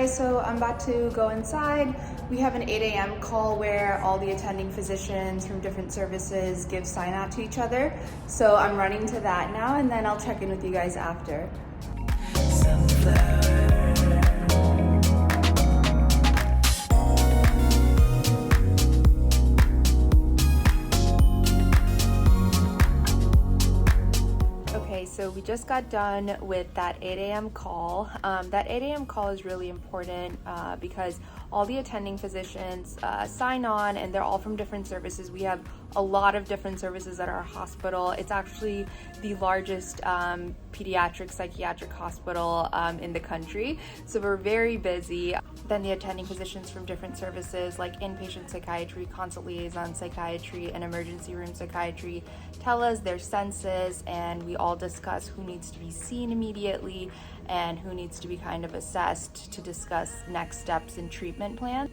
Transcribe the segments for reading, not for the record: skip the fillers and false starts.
So I'm about to go inside. We have an 8 a.m. call where all the attending physicians from different services give sign out to each other. So I'm running to that now, and then I'll check in with you guys after. So we just got done with that 8 a.m. call. That 8 a.m. call is really important because all the attending physicians sign on, and they're all from different services. We have a lot of different services at our hospital. It's actually the largest pediatric psychiatric hospital in the country. So we're very busy. Then the attending physicians from different services like inpatient psychiatry, consult liaison psychiatry, and emergency room psychiatry tell us their census, and we all discuss who needs to be seen immediately and who needs to be kind of assessed to discuss next steps in treatment plan.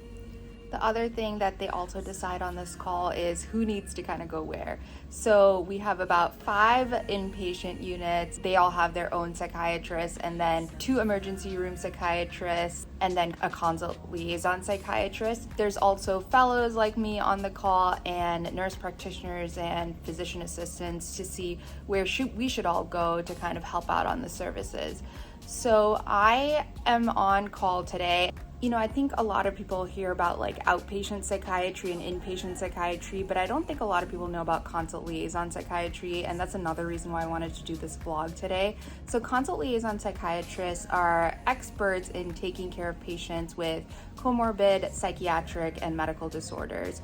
The other thing that they also decide on this call is who needs to kind of go where. So we have about 5 inpatient units. They all have their own psychiatrists, and then 2 emergency room psychiatrists, and then a consult liaison psychiatrist. There's also fellows like me on the call, and nurse practitioners and physician assistants to see where we should all go to kind of help out on the services. So I am on call today. You know, I think a lot of people hear about like outpatient psychiatry and inpatient psychiatry, but I don't think a lot of people know about consult liaison psychiatry, and that's another reason why I wanted to do this vlog today. So consult liaison psychiatrists are experts in taking care of patients with comorbid psychiatric and medical disorders.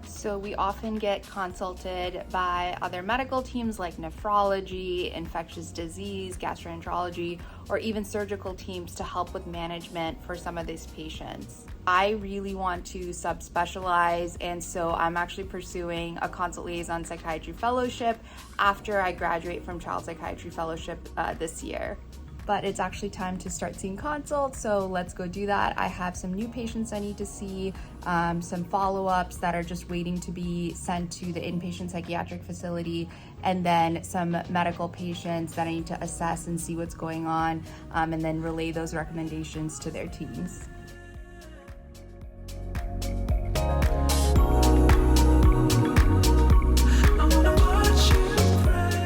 So we often get consulted by other medical teams like nephrology, infectious disease, gastroenterology, or even surgical teams to help with management for some of these patients. I really want to subspecialize, and so I'm actually pursuing a consult liaison psychiatry fellowship after I graduate from child psychiatry fellowship this year. But it's actually time to start seeing consults, so let's go do that. I have some new patients I need to see, some follow-ups that are just waiting to be sent to the inpatient psychiatric facility, and then some medical patients that I need to assess and see what's going on, and then relay those recommendations to their teams.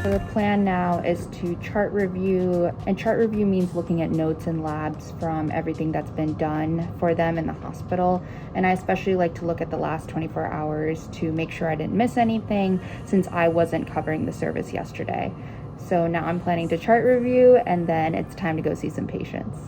So the plan now is to chart review, and chart review means looking at notes and labs from everything that's been done for them in the hospital. And I especially like to look at the last 24 hours to make sure I didn't miss anything since I wasn't covering the service yesterday. So now I'm planning to chart review, and then it's time to go see some patients.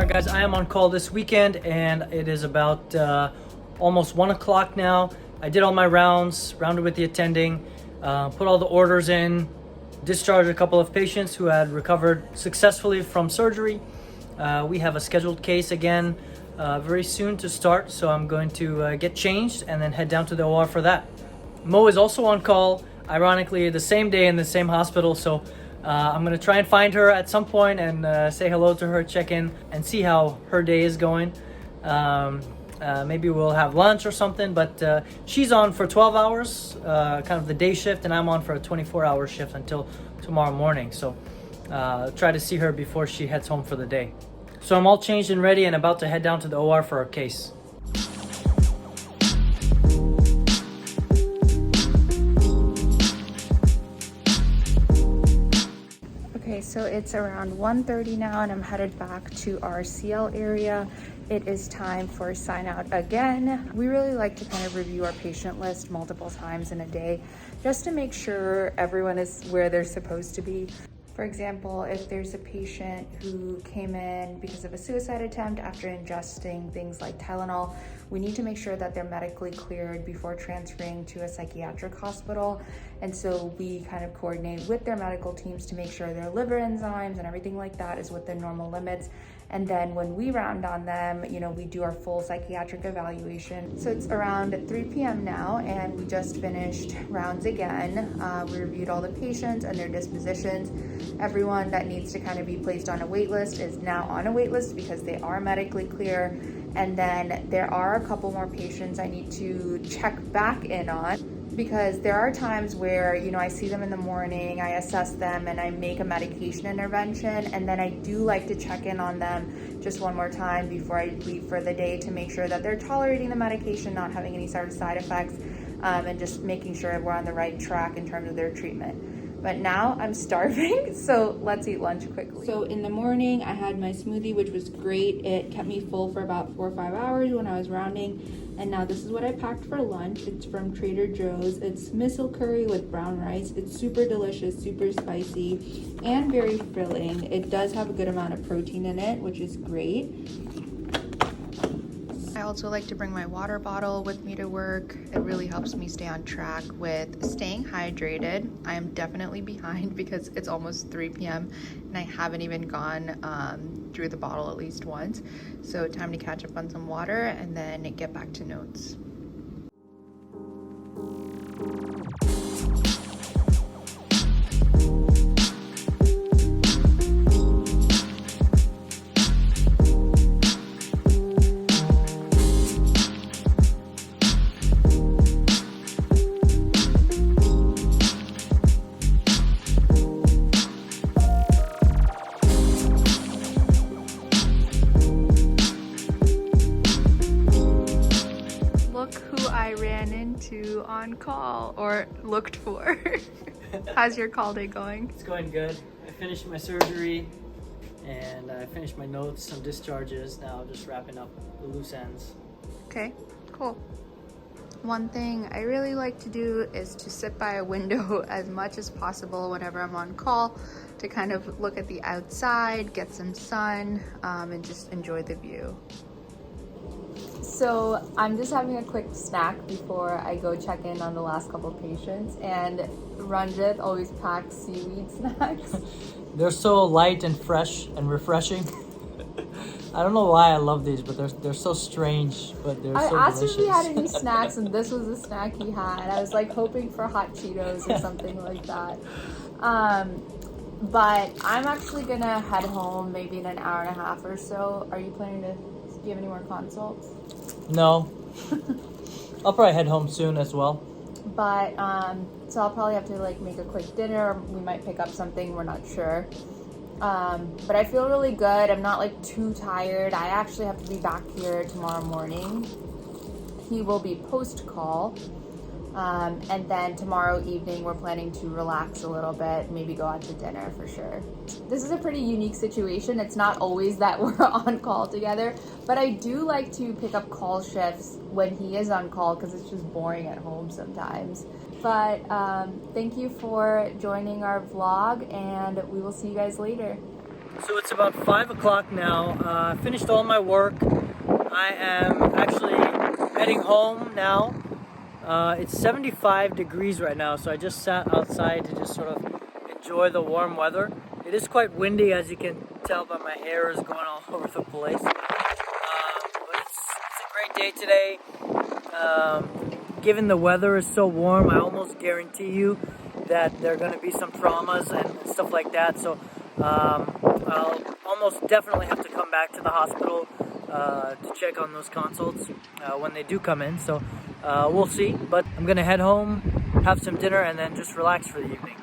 Guys, I am on call this weekend, and it is about almost 1 o'clock now. I did all my rounds, rounded with the attending, put all the orders in, discharged a couple of patients who had recovered successfully from surgery. We have a scheduled case again very soon to start, so I'm going to get changed and then head down to the OR for that. Mo is also on call. ironically the same day in the same hospital. So I'm gonna try and find her at some point and say hello to her, check in, and see how her day is going. Maybe we'll have lunch or something, but she's on for 12 hours, kind of the day shift, and I'm on for a 24-hour shift until tomorrow morning. So try to see her before she heads home for the day. So I'm all changed and ready and about to head down to the OR for our case. Okay, so it's around 1:30 now and I'm headed back to our CL area. It is time for sign out again. We really like to kind of review our patient list multiple times in a day just to make sure everyone is where they're supposed to be. For example, if there's a patient who came in because of a suicide attempt after ingesting things like Tylenol, we need to make sure that they're medically cleared before transferring to a psychiatric hospital. And so we kind of coordinate with their medical teams to make sure their liver enzymes and everything like that is within normal limits. And then when we round on them, we do our full psychiatric evaluation. So it's around 3 p.m. now, and we just finished rounds again. We reviewed all the patients and their dispositions. Everyone that needs to kind of be placed on a wait list is now on a wait list because they are medically clear. And then there are a couple more patients I need to check back in on, because there are times where, I see them in the morning, I assess them, and I make a medication intervention, and then I do like to check in on them just one more time before I leave for the day to make sure that they're tolerating the medication, not having any sort of side effects, and just making sure we're on the right track in terms of their treatment. But now I'm starving, so let's eat lunch quickly. So in the morning, I had my smoothie, which was great. It kept me full for about 4 or 5 hours when I was rounding. And now this is what I packed for lunch. It's from Trader Joe's. It's miso curry with brown rice. It's super delicious, super spicy, and very filling. It does have a good amount of protein in it, which is great. I also like to bring my water bottle with me to work. It really helps me stay on track with staying hydrated. I am definitely behind because it's almost 3 p.m. and I haven't even gone through the bottle at least once. So time to catch up on some water and then get back to notes. On call, or looked for. How's your call day going? It's going good. I finished my surgery and I finished my notes, some discharges. Now just wrapping up the loose ends. Okay, cool. One thing I really like to do is to sit by a window as much as possible whenever I'm on call, to kind of look at the outside, get some sun, and just enjoy the view. So I'm just having a quick snack before I go check in on the last couple patients, and Ranjit always packs seaweed snacks. They're so light and fresh and refreshing. I don't know why I love these, but they're so strange, but they're so delicious. I asked if he had any snacks, and this was the snack he had. I was like hoping for hot Cheetos or something like that. But I'm actually gonna head home maybe in an hour and a half or so. Are you planning to? Do you have any more consults? No. I'll probably head home soon as well. But so I'll probably have to make a quick dinner. We might pick up something, we're not sure. But I feel really good. I'm not too tired. I actually have to be back here tomorrow morning. He will be post-call. And then tomorrow evening we're planning to relax a little bit, maybe go out to dinner for sure. This is a pretty unique situation. It's not always that we're on call together, but I do like to pick up call shifts when he is on call because it's just boring at home sometimes. But thank you for joining our vlog, and we will see you guys later. So it's about 5 o'clock now. I finished all my work. I am actually heading home now. It's 75 degrees right now, so I just sat outside to just sort of enjoy the warm weather. It is quite windy, as you can tell by my hair is going all over the place. But it's a great day today. Given the weather is so warm, I almost guarantee you that there are going to be some traumas and stuff like that. So I'll almost definitely have to come back to the hospital to check on those consults when they do come in. So we'll see. But I'm going to head home, have some dinner, and then just relax for the evening.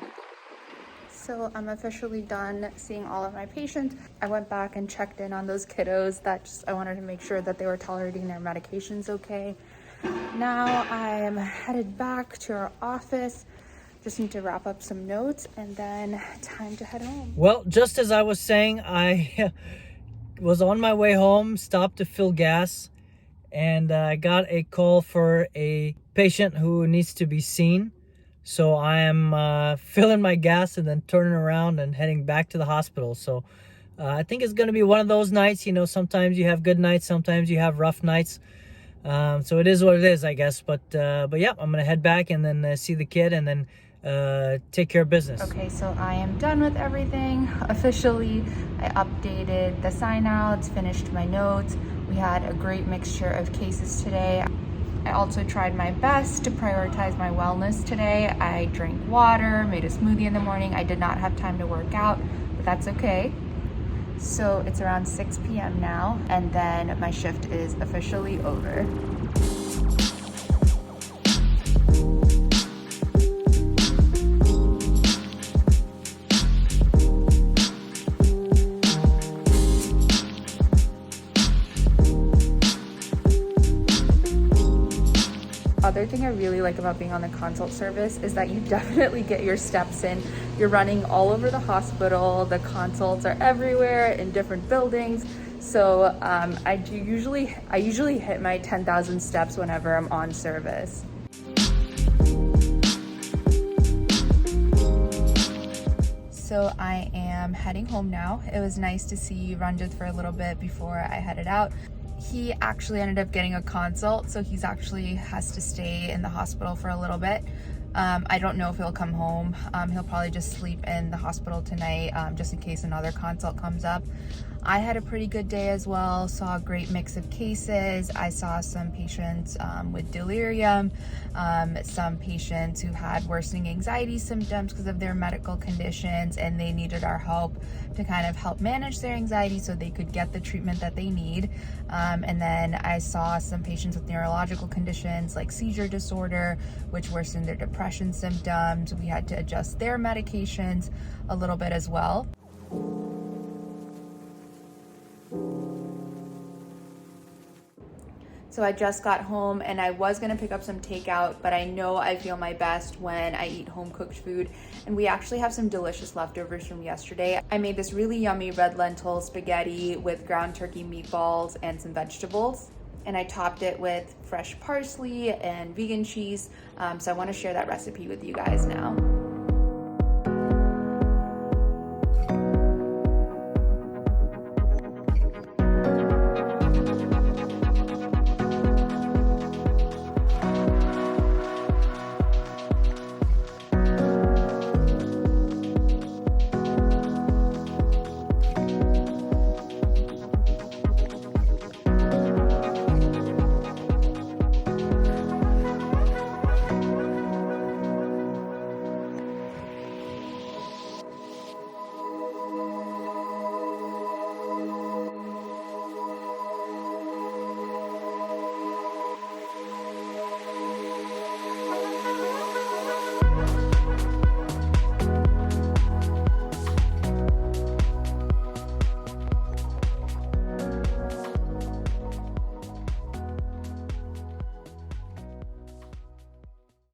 So I'm officially done seeing all of my patients. I went back and checked in on those kiddos I wanted to make sure that they were tolerating their medications okay. Now I am headed back to our office. Just need to wrap up some notes and then time to head home. Well, just as I was saying, I was on my way home, stopped to fill gas, and I got a call for a patient who needs to be seen. So I am filling my gas and then turning around and heading back to the hospital. So I think it's going to be one of those nights. You know, sometimes you have good nights, sometimes you have rough nights. So it is what it is, I guess. But yeah, I'm going to head back and then see the kid and then take care of business. Okay, so I am done with everything. Officially, I updated the sign-outs, finished my notes. We had a great mixture of cases today. I also tried my best to prioritize my wellness today. I drank water, made a smoothie in the morning. I did not have time to work out, but that's okay. So it's around 6 p.m. now, and then my shift is officially over. Other thing I really like about being on the consult service is that you definitely get your steps in. You're running all over the hospital. The consults are everywhere in different buildings. So I usually hit my 10,000 steps whenever I'm on service. So I am heading home now. It was nice to see Ranjit for a little bit before I headed out. He actually ended up getting a consult, so he's actually has to stay in the hospital for a little bit. I don't know if he'll come home. He'll probably just sleep in the hospital tonight, just in case another consult comes up. I had a pretty good day as well, saw a great mix of cases. I saw some patients with delirium, some patients who had worsening anxiety symptoms because of their medical conditions, and they needed our help to kind of help manage their anxiety so they could get the treatment that they need. And then I saw some patients with neurological conditions like seizure disorder, which worsened their depression symptoms. We had to adjust their medications a little bit as well. So I just got home and I was gonna pick up some takeout, but I know I feel my best when I eat home cooked food. And we actually have some delicious leftovers from yesterday. I made this really yummy red lentil spaghetti with ground turkey meatballs and some vegetables. And I topped it with fresh parsley and vegan cheese. So I wanna share that recipe with you guys now.